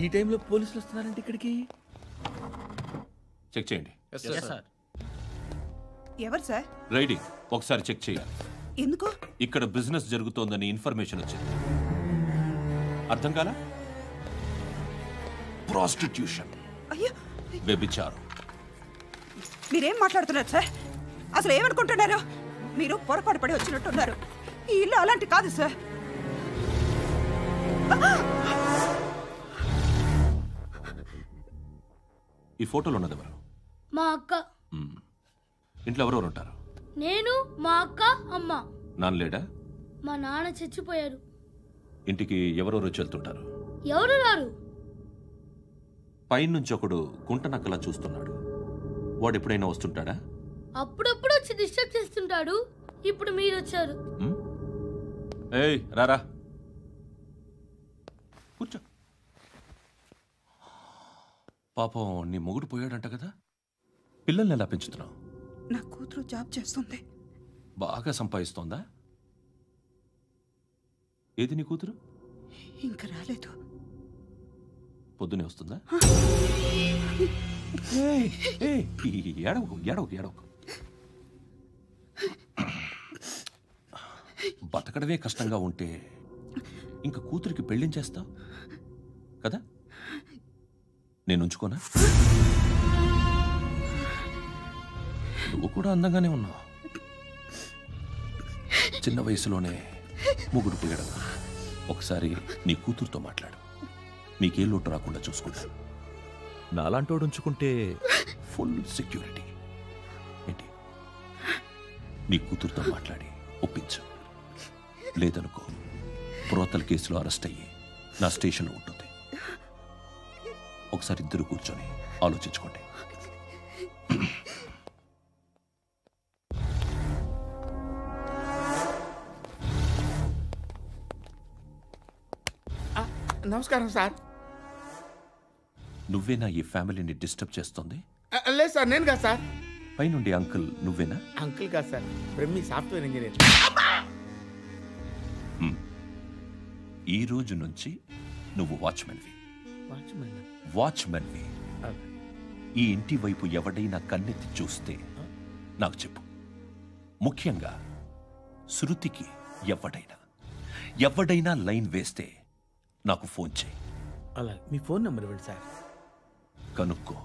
ఈ టైంలో పోలీసులు వస్తున్నారంటే ఇక్కడికి. చెక్ చేయండి. ఎవరు సార్? రైడింగ్ ఒకసారి చెక్ చేయాలి. ఎందుకు? ఇక్కడ బిజినెస్ జరుగుతోందని ఇన్ఫర్మేషన్ వచ్చింది. అర్థం కాలా? ప్రాస్టిట్యూషన్, అయ్యో, వ్యభిచారం. మీరేం మాట్లాడుతున్నారు సార్? అసలు ఏమనుకుంటున్నారు? మీరు పొరపాటు పడి వచ్చినట్టున్నారు. ఈ ఇల్లు అలాంటి కాదు సార్. ఈ ఫోటోలో ఉన్నది ఎవరు? మా అక్క. ఇంట్లో ఎవరెవరు ఉంటారు? నేను, మా అక్క, అమ్మ. నాన్న లేడా? మా నాన్న చచ్చిపోయారు. ఇంటికి ఎవరెవరు వచ్చి వెళ్తుంటారు? ఎవరు రారు. పైనుంచి ఒకడు గుంట నక్కలా చూస్తున్నాడు. వాడు ఎప్పుడైనా వస్తుంటాడా? అప్పుడప్పుడు వచ్చి డిస్టర్బ్ చేస్తుంటాడు. ఇప్పుడు మీరు వచ్చారు. ఏయ్ రారా, కూర్చో. పాపం నీ మొగుడు పోయాడంట కదా, పిల్లల్ని ఎలా పెంచుతున్నావు? నా కూతురు జాబ్ చేస్తుంది. బాగా సంపాదిస్తోందా? ఏది నీ కూతురు? ఇంకా రాలేదు. పొద్దునే వస్తుందా? ఏడవకు ఏడవకు ఏడవకు. బతకడమే కష్టంగా ఉంటే ఇంకా కూతురికి పెళ్ళించేస్తావు కదా? నేను ఉంచుకోనా? నువ్వు కూడా అందంగానే ఉన్నావు. చిన్న వయసులోనే ముగ్గురు పోయడం. ఒకసారి నీ కూతురుతో మాట్లాడు. నీకే లోటు రాకుండా చూసుకుంటాను. నాలాంటోడు ఉంచుకుంటే ఫుల్ సెక్యూరిటీ. ఏంటి? నీ కూతురుతో మాట్లాడి ఒప్పించు. లేదనుకో, ప్రోతల కేసులో అరెస్ట్ అయ్యి నా స్టేషన్లో ఉంటుంది. ఒకసారి ఇద్దరు కూర్చొని ఆలోచించుకోండి. నమస్కారం సార్. నువ్వేనా ఈ ఫ్యామిలీని డిస్టర్బ్ చేస్తుంది? లేదు సార్, నేను కాదు సార్. పైనుండి అంకుల్ నువ్వేనా? అంకుల్ కాదు సార్, బ్రహ్మి సాఫ్ట్వేర్ ఇంజనీర్. ఈ రోజు నుంచి నువ్వు వాచ్మెన్వి. వాచ్మెన్వి. ఈ ఇంటి వైపు ఎవడైనా కన్నెత్తి చూస్తే నాకు చెప్పు. ముఖ్యంగా శృతికి ఎవడైనా లైన్ వేస్తే నాకు ఫోన్ చేయి. అలా మీ ఫోన్ నెంబర్ ఇవ్వండి సార్. కనుక్కో,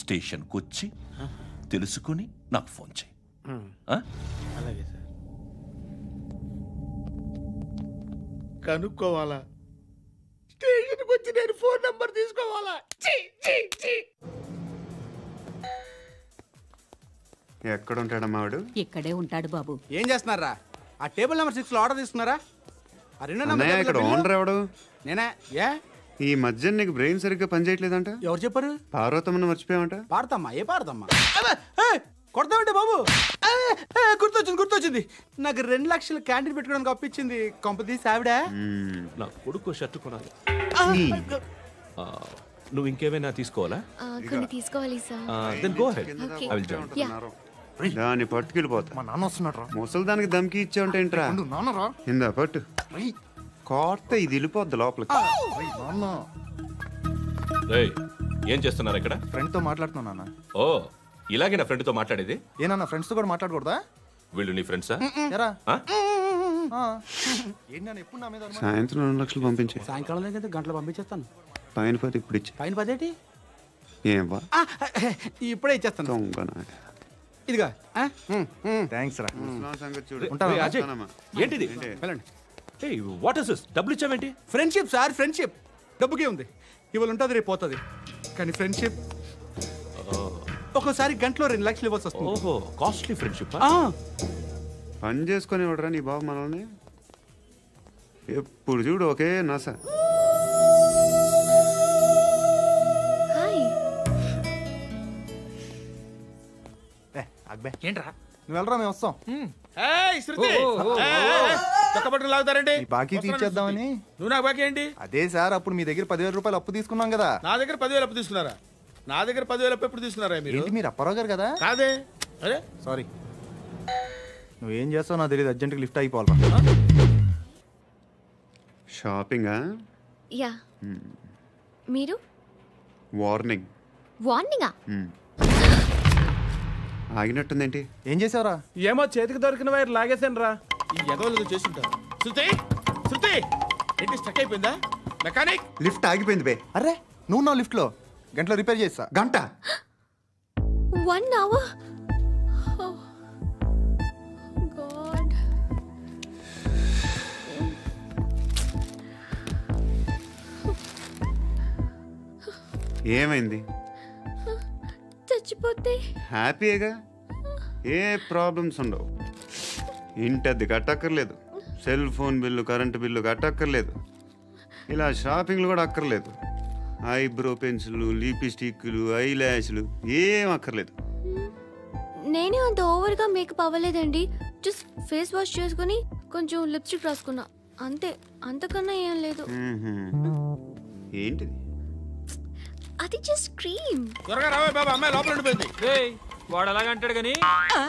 స్టేషన్కి వచ్చి తెలుసుకుని నాకు ఫోన్ చేయి. అలాగే సార్. కనుక్కోవాలా? స్టేషన్కి వచ్చి నేను ఫోన్ నెంబర్ తీసుకోవాలా? ఎక్కడ ఉంటాడమ్మా వాడు? ఇక్కడే ఉంటాడు బాబు. ఏం చేస్తున్నారా? ఆ టేబుల్ నెంబర్ 6 లో ఆర్డర్ తీసుకున్నారా? ఆ రెండో అన్నయ్య, ఇక్కడ ఓనర్ ఎవడు? నేనే. ఏ ఈ మధ్య నీకు బ్రెయిన్ సరిగ్గా పనిచేయట్లేదంట. ఎవరు చెప్పారు? పార్వతమ్మను మర్చిపోయామంట. పాడతామ్మా? ఏ పాడతామ్మా? కొడతామంటే బాబు. గుర్తొచ్చింది. నాకు 2 లక్షలు క్యాంటీన్ పెట్టుకోవడానికి అప్పించింది కొంపతీసి ఆవిడ. నా కొడుకు షర్ట్ కొనాలి. నువ్వు ఇంకేమైనా తీసుకోవాలా? కొన్ని తీసుకోవాలి సార్. దాన్ని పట్టుకెళ్ళిపోతా. మా నాన్న వస్తున్నాడు. ముసలి దానికి దమ్కి ఇచ్చావంట ఏంట్రా? ఇందా పట్టు. కోర్త ఇది వెళ్ళిపోద్ది లోపలికి. ఏం చేస్తున్నారు ఇక్కడ? ఫ్రెండ్ తో మాట్లాడుతున్నా. ఓ, ఇలాగే నా ఫ్రెండ్ తో మాట్లాడేది? ఏనా ఫ్రెండ్స్ తో కూడా మాట్లాడకూడదా? వీళ్ళు నీ ఫ్రెండ్సా? ఎప్పుడు నా మీద సాయంత్రం 2 లక్షలు పంపించే. సాయంకాలం దగ్గర గంటలు పంపించేస్తాను. పైన 10 ఇప్పుడు ఇచ్చే. పైన 10 ఏంటి? ఏం వా ఇప్పుడే ఇచ్చేస్తాను. ఇదిగా. థ్యాంక్స్ రా. ఏంటిది? What is this? డబ్బులు ఇచ్చావేంటి? Friendship sir, friendship. డబ్బుకే ఉంది. ఇవాళ ఉంటుంది, రేపు పోతుంది. కానీ ఫ్రెండ్షిప్ ఒక్కోసారి గంటలో 2 లక్షలు ఇవ్వాల్సి వస్తుంది. ఓహో, కాస్ట్లీ ఫ్రెండ్షిప్. పని చేసుకొని ఇవ్వడరా నీ బాబు మనల్ని? ఎప్పుడు చూడు ఒకే నాస. ఏంట్రా నువ్వు వెళ్ళరా, మేము వస్తాం. లాగుతారండి. బాకీ తీర్చేద్దామని. నువ్వు నాకు బాకీ ఏంటి? అదే సార్, అప్పుడు మీ దగ్గర 10,000 రూపాయలు అప్పు తీసుకున్నాం కదా. నా దగ్గర 10,000 అప్పు తీసుకున్నారా? నా దగ్గర 10,000 అప్పు ఎప్పుడు తీసుకున్నారా మీరు? మీరు అప్పారావు గారు కదా? కాదే. అరే సారీ. నువ్వేం చేస్తావు నాకు తెలియదు. అర్జెంట్గా లిఫ్ట్ అయిపోవాలి. షాపింగా? యా. మీరు? వార్నింగ్. వార్నింగా? ఆగినట్టుందేంటి? ఏం చేసావురా? ఏమో చేతికి దొరికిన వైర్ లాగేసాను రా. ఈ ఎగవలు చేస్తుంటారు. శృతి శృతి ఏంటి స్టక్ అయిపోయిందా? మెకానిక్ లిఫ్ట్ ఆగిపోయింది బే. అరే నువ్వు నా లిఫ్ట్లో గంటలో రిపేర్ చేస్తా. గంట? 1 hour? Oh. God. ఏమైంది? చచ్చిపోతే హ్యాపీగా, ఏ ప్రాబ్లమ్స్ ఉండవు. ఇంటద్ది కట్టక్కర్లేదు, cell phone bill, current bill కట్టక్కర్లేదు, ఇలా షాపింగ్లు కూడా అక్కర్లేదు. ఐబ్రో పెన్సిల్, లిప్స్టిక్లు, ఐ ల్యాష్లు ఏం అక్కర్లేదు. నేనే అంత ఓవర్గా మేకప్ అవ్వలేదండి. జస్ట్ ఫేస్ వాష్ చేసుకుని కొంచెం లిప్స్టిక్ రాసుకున్నా అంతే. అంతకన్నా ఏం లేదు. ఏంటిది? అది జస్ట్ క్రీమ్. త్వరగా రావే బాబా, అమ్మాయి లోపల ఉండిపోయింది. వాడు అలాగంటాడు కానీ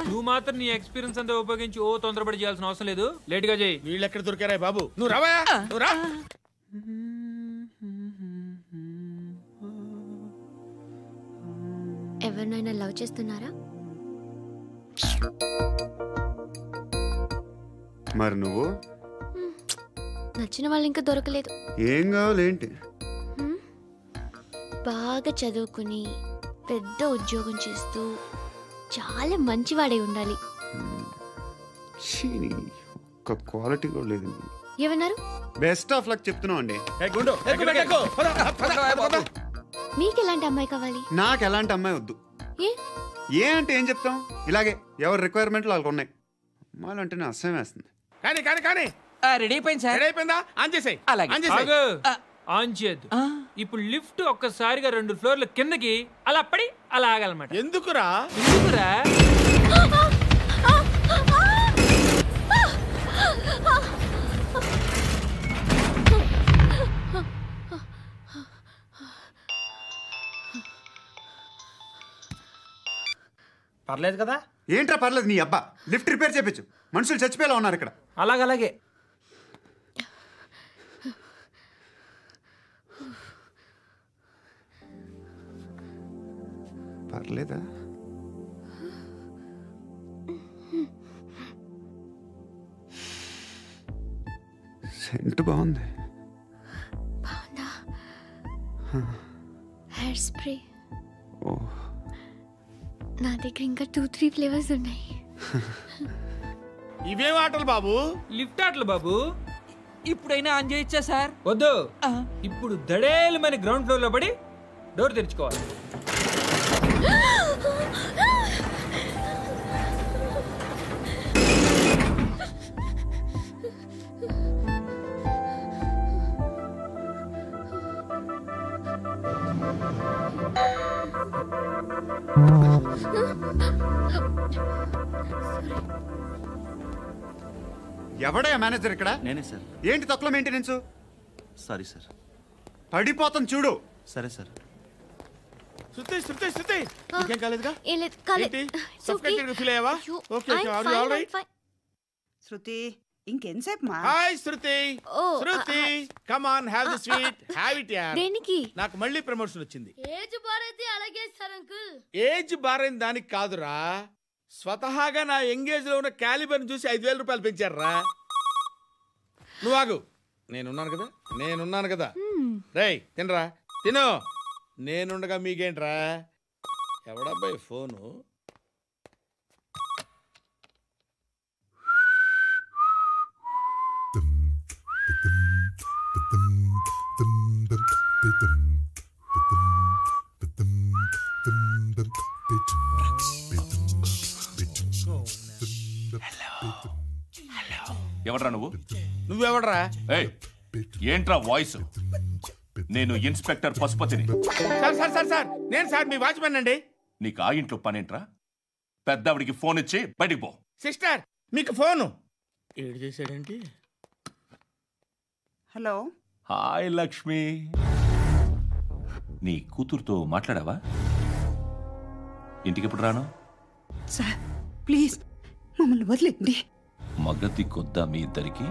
నువ్వు మాత్రం నీ ఎక్స్పీరియన్స్ అంతా ఉపయోగించి తొందరపడి చేయాల్సిన అవసరం లేదు. లేట్ గా చేయి. వీళ్ళు ఎక్కడ దొరికారా బాబు? నువ్వు రావా, నువ్వు రా. ఎవరినైనా లవ్ చేస్తున్నారా? మరి నువ్వు? నచ్చిన వాళ్ళు ఇంకా దొరకలేదు. ఏం కావాలేంటి? బాగా చదువుకుని పెద్ద ఉద్యోగం చేస్తూ చాలా మంచివాడే ఉండాలి. ఒక్క క్వాలిటీ కూడా లేదు. ఏమన్నారు? బెస్ట్ ఆఫ్ లక్ చెప్తున్నావు అండి. మీకు ఎలాంటి అమ్మాయి కావాలి? నాకు ఎలాంటి అమ్మాయి వద్దు. ఏ అంటే ఏం చెప్తాం? ఇలాగే ఎవరి రిక్వైర్మెంట్లు వాళ్ళకు ఉన్నాయి. అమ్మాయిలు అంటేనే అసహ్యం వేస్తుంది. కానీ కానీ కానీ రెడీ అయిపోయింది సార్. రెడీ అయిపోయిందా? ఆన్ చేసేయ్. ఆన్ చేసేయ్. ఆన్ చేయద్దు. ఇప్పుడు లిఫ్ట్ ఒక్కసారిగా 2 ఫ్లోర్ల కిందకి అలా పడి అలా ఆగాలన్నమాట. ఎందుకురా? ఎందుకురా? పర్లేదు కదా? ఏంట్రా పర్లేదు నీ అబ్బా. లిఫ్ట్ రిపేర్ చేయించు. మనుషులు చచ్చిపోయేలా ఉన్నారు ఇక్కడ. అలాగే పర్లేదా? సెంట్ బాగుంది. బాగుందా? Hair spray. ఓ, నా దగ్గర ఇంకా 2-3 ఫ్లేవర్స్ ఉన్నాయి. ఇవేం ఆటలు బాబు? లిఫ్ట్ ఆటలు బాబు. ఇప్పుడైనా ఆన్ చేయొచ్చా సార్? వద్దు. ఇప్పుడు దడేలమైన గ్రౌండ్ ఫ్లోర్ లో పడి డోర్ తెరుచుకోవాలి. ఎవడయ్యా మేనేజర్ ఇక్కడ? నేనే సార్. ఏంటి తక్కువ మెయింటెనెన్స్? Sorry sir. పడిపోతాం చూడు. సరే సార్. శృతి శృతి శృతి ఇంకేం కాలేదుగా? ఏం లేదు, కాలేదు. సఫోకేటెడ్ ఫీల్ అయ్యావా? Okay okay, are you all right? Shruti ఇంకెంతసేపు మా? Hi Shruti. Shruti come on, have the sweet, have it యార్. దేనికి? నాకు మళ్ళీ ప్రమోషన్ వచ్చింది. ఏజ్ బారైతే అలాగే సార్ అంకుల్. ఏజ్ బారైన దానికి కాదురా, స్వతహాగా నా ఎంగేజ్ లో ఉన్న క్యాలిబర్ చూసి 5,000 రూపాయలు పెంచారా. నువ్వు ఆగు, నేనున్నాను కదా. రేయ్ తినరా, తిను. నేనుండగా మీకేంట్రా? ఎవడబ్బాయి ఫోను? ఎవడ్రా నువ్వు? నువ్వెవడ్రా? ఏంట్రా వాయిస్? నేను ఇన్స్పెక్టర్ పశుపతిని. సార్ నేను సార్ మీ వాచ్మెన్ అండి. నీకు ఆ ఇంట్లో పనేంట్రా? పెద్దవిడికి ఫోన్ ఇచ్చి బయటికి పో. సిస్టర్ మీకు ఫోను. ఏడు చేశాడేంటి? హలో. హాయ్ లక్ష్మి. నీ కూతురుతో మాట్లాడావా? ఇంటికి ఎప్పుడు రాను? సార్ ప్లీజ్ మమ్మల్ని వదిలేండి. మగతి కొద్దా మీ ఇద్దరికి?